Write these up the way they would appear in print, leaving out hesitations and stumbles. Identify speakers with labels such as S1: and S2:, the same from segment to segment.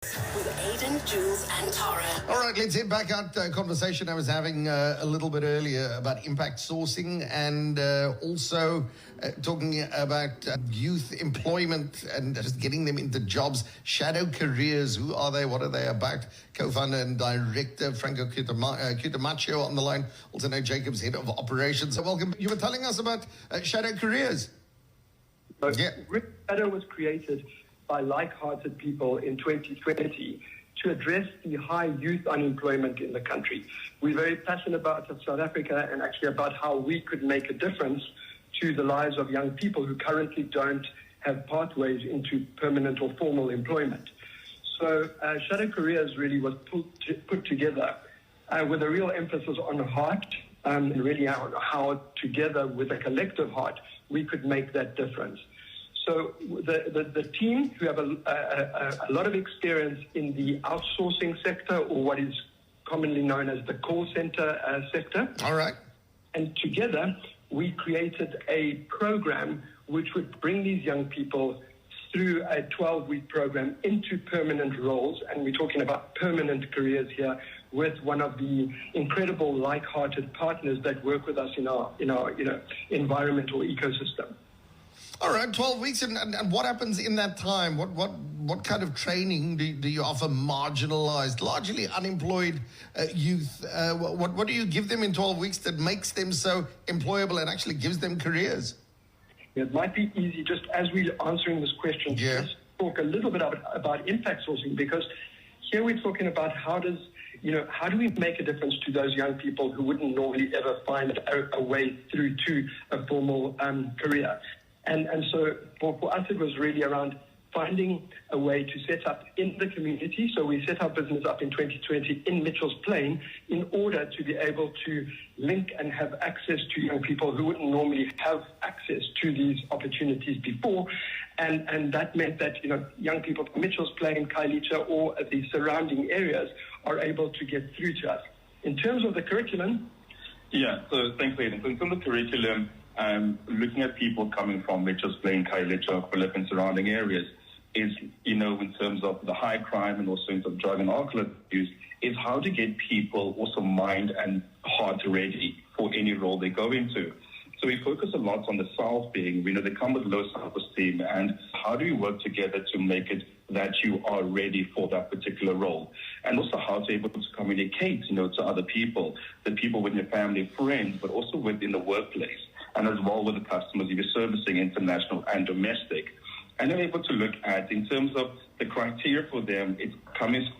S1: With Aiden, Jules and Tara.
S2: All right, let's head back out conversation I was having a little bit earlier about impact sourcing and also talking about youth employment and just getting them into jobs. Shadow careers, who are they? What are they about? Co-founder and director Franco Cotumaccio on the line. Also know Jacob's head of operations. So welcome. You were telling us about shadow careers.
S3: Shadow was created by like-hearted people in 2020 to address the high youth unemployment in the country. We're very passionate about South Africa and actually about how we could make a difference to the lives of young people who currently don't have pathways into permanent or formal employment. So Shadow Careers really was put together with a real emphasis on heart and really how together with a collective heart we could make that difference. So the team who have a lot of experience in the outsourcing sector, or what is commonly known as the call center sector.
S2: All right.
S3: And together we created a program which would bring these young people through a 12-week program into permanent roles, and we're talking about permanent careers here with one of the incredible like-hearted partners that work with us in our environment or ecosystem.
S2: All right, 12 weeks, and what happens in that time? What kind of training do you offer marginalized, largely unemployed youth? What do you give them in 12 weeks that makes them so employable and actually gives them careers?
S3: It might be easy, just as we're answering this question, to just talk a little bit about impact sourcing, because here we're talking about how do we make a difference to those young people who wouldn't normally ever find a way through to a formal career. And so for us, it was really around finding a way to set up in the community. So we set our business up in 2020 in Mitchell's Plain in order to be able to link and have access to young people who wouldn't normally have access to these opportunities before. And that meant that, young people from Mitchell's Plain, Khayelitsha, or the surrounding areas are able to get through to us. In terms of the curriculum.
S4: Yeah, so thanks, Aiden. So in terms of the curriculum, looking at people coming from Mitchell's Plain, Khayelitsha, Phillip, and surrounding areas is, in terms of the high crime and also in terms of drug and alcohol abuse, is how to get people also mind and heart ready for any role they go into. So we focus a lot on the self-being. We know they come with low self-esteem, and how do we work together to make it that you are ready for that particular role? And also how to be able to communicate, to other people, the people within your family, friends, but also within the workplace, and as well with the customers if you're servicing international and domestic. And then able to look at, in terms of the criteria for them,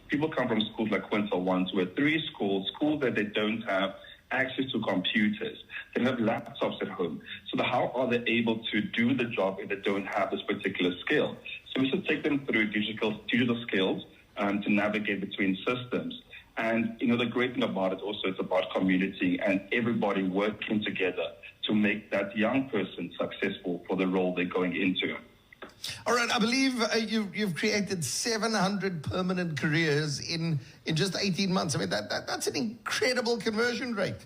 S4: people come from schools like Quintal 1, 2, or 3 schools that they don't have access to computers. They don't have laptops at home. So how are they able to do the job if they don't have this particular skill? So we should take them through digital skills to navigate between systems. And, the great thing about it also, it's about community and everybody working together to make that young person successful for the role they're going into.
S2: All right, I believe you've created 700 permanent careers in just 18 months. I mean, that's an incredible conversion rate.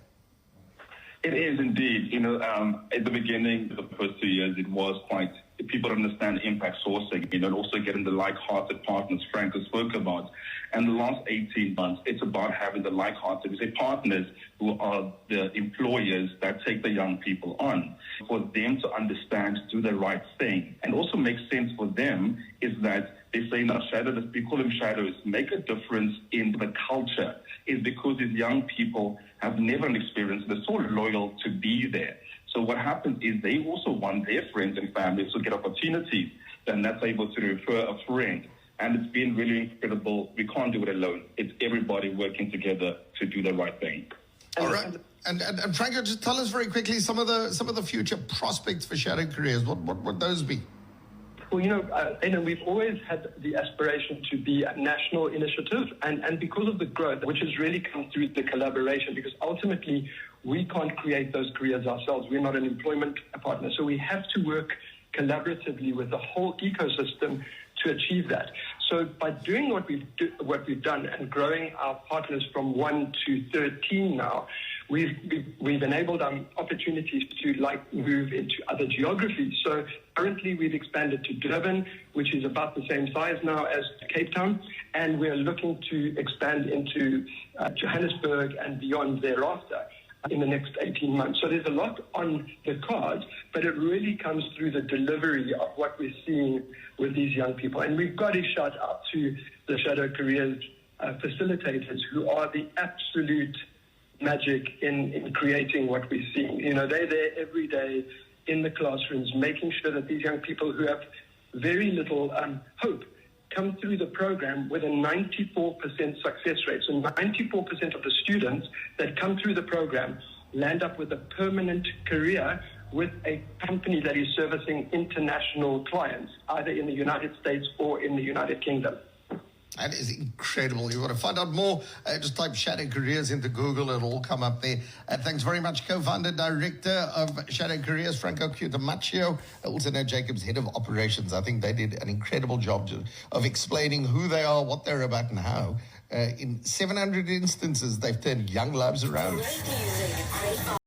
S4: It is indeed. At the beginning, the first 2 years, it was quite, people understand impact sourcing, and also getting the like-hearted partners Franco spoke about. And the last 18 months, it's about having the like-hearted, partners who are the employers that take the young people on. For them to understand, do the right thing, and also make sense for them is that they say now shadows, we call them shadows, make a difference in the culture, is because these young people have never an experience, they're so loyal to be there. So what happens is they also want their friends and families to get opportunities, then that's able to refer a friend. And it's been really incredible. We can't do it alone. It's everybody working together to do the right thing.
S2: All right. And Franco, just tell us very quickly some of the future prospects for Shadow Careers. What would those be?
S3: Well, Aiden, we've always had the aspiration to be a national initiative, and because of the growth, which has really come through the collaboration, because ultimately we can't create those careers ourselves. We're not an employment partner, so we have to work collaboratively with the whole ecosystem to achieve that. So by doing what we've done and growing our partners from 1 to 13 now, we've enabled opportunities to move into other geographies. So currently we've expanded to Durban, which is about the same size now as Cape Town, and we're looking to expand into Johannesburg and beyond thereafter in the next 18 months. So there's a lot on the cards, but it really comes through the delivery of what we're seeing with these young people. And we've got to shout out to the Shadow Careers facilitators, who are the absolute magic in creating what we're seeing. You know, they're there every day in the classrooms, making sure that these young people who have very little hope come through the program with a 94% success rate. So 94% of the students that come through the program land up with a permanent career with a company that is servicing international clients, either in the United States or in the United Kingdom.
S2: That is incredible. You want to find out more, just type Shadow Careers into Google. It'll all come up there. Thanks very much, co-founder, director of Shadow Careers, Franco Cotumaccio. Also know Jacob's head of operations. I think they did an incredible job of explaining who they are, what they're about, and how. In 700 instances, they've turned young lives around.
S1: Great music, great